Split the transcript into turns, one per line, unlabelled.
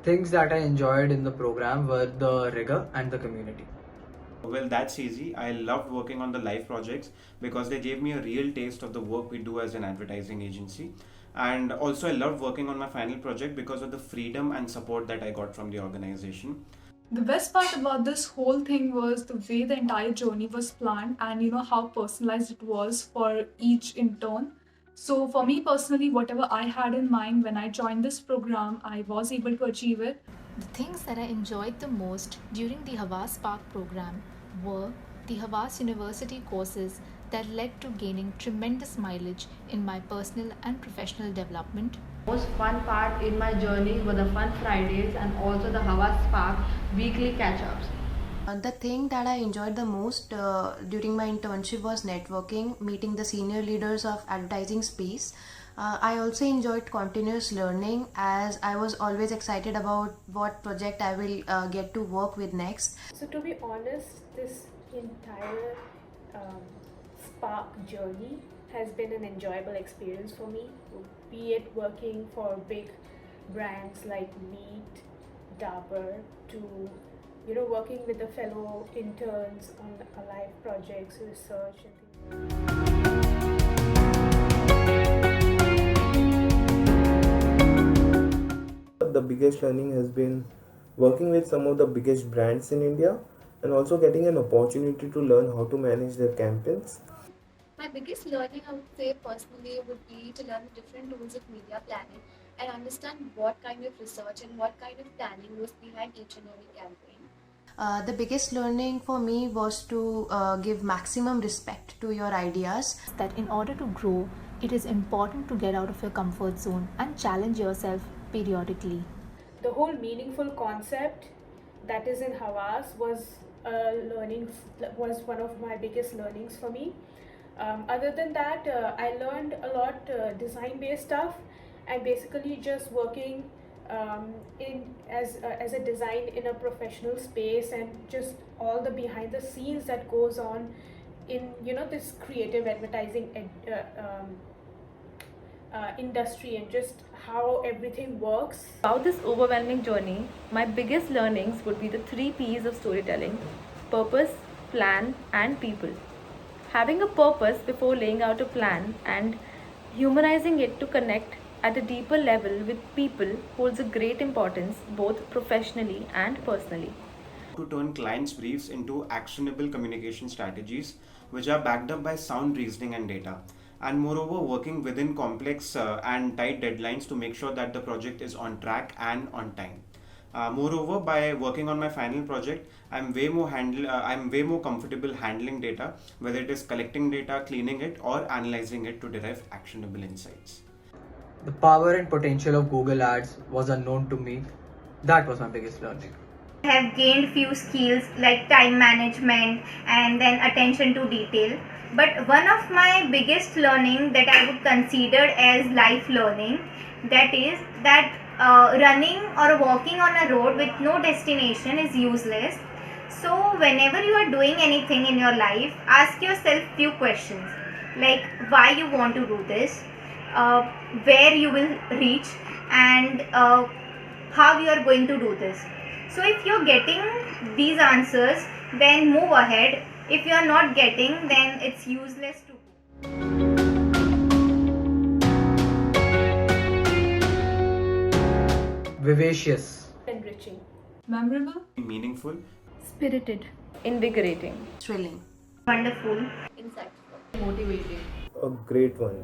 Things that I enjoyed in the program were the rigor and the community.
Well, that's easy. I loved working on the live projects because they gave me a real taste of the work we do as an advertising agency. And also, I loved working on my final project because of the freedom and support that I got from the organization.
The best part about this whole thing was the way the entire journey was planned and how personalized it was for each intern. So for me personally, whatever I had in mind when I joined this program, I was able to achieve it.
The things that I enjoyed the most during the Havas Spark program were the Havas University courses that led to gaining tremendous mileage in my personal and professional development.
Most fun part in my journey were the Fun Fridays and also the Havas Spark weekly catch-ups.
The thing that I enjoyed the most during my internship was networking, meeting the senior leaders of advertising space. I also enjoyed continuous learning as I was always excited about what project I will get to work with next.
So to be honest, this entire Spark journey has been an enjoyable experience for me, be it working for big brands like Meet, Dabur, to working with the fellow interns on live projects, research and things.
The biggest learning has been working with some of the biggest brands in India and also getting an opportunity to learn how to manage their campaigns.
My biggest learning, I would say personally, would be to learn the different tools of media planning and understand what kind of research and what kind of planning goes behind each and every campaign.
The biggest learning for me was to give maximum respect to your ideas.
That in order to grow, it is important to get out of your comfort zone and challenge yourself periodically.
The whole meaningful concept that is in Havas was one of my biggest learnings for me. Other than that, I learned a lot design-based stuff and basically just working as a design in a professional space and just all the behind the scenes that goes on in this creative advertising industry and just how everything works.
About this overwhelming journey, my biggest learnings would be the 3 P's of storytelling: purpose, plan, and people. Having a purpose before laying out a plan and humanizing it to connect at a deeper level with people holds a great importance both professionally and personally.
To turn clients' briefs into actionable communication strategies which are backed up by sound reasoning and data. And moreover, working within complex and tight deadlines to make sure that the project is on track and on time. Moreover, by working on my final project, I'm way more comfortable handling data, whether it is collecting data, cleaning it, or analyzing it to derive actionable insights.
The power and potential of Google Ads was unknown to me. That was my biggest learning.
I have gained few skills like time management and then attention to detail. But one of my biggest learning that I would consider as life learning, that is that running or walking on a road with no destination is useless. So whenever you are doing anything in your life, ask yourself few questions like why you want to do this, where you will reach, and how you are going to do this. So if you're getting these answers, then move ahead. If you are not getting, then it's useless to go.
Vivacious.
Enriching.
Memorable.
Meaningful.
Spirited, invigorating,
Thrilling.
Wonderful.
Insightful.
motivating.
A great one.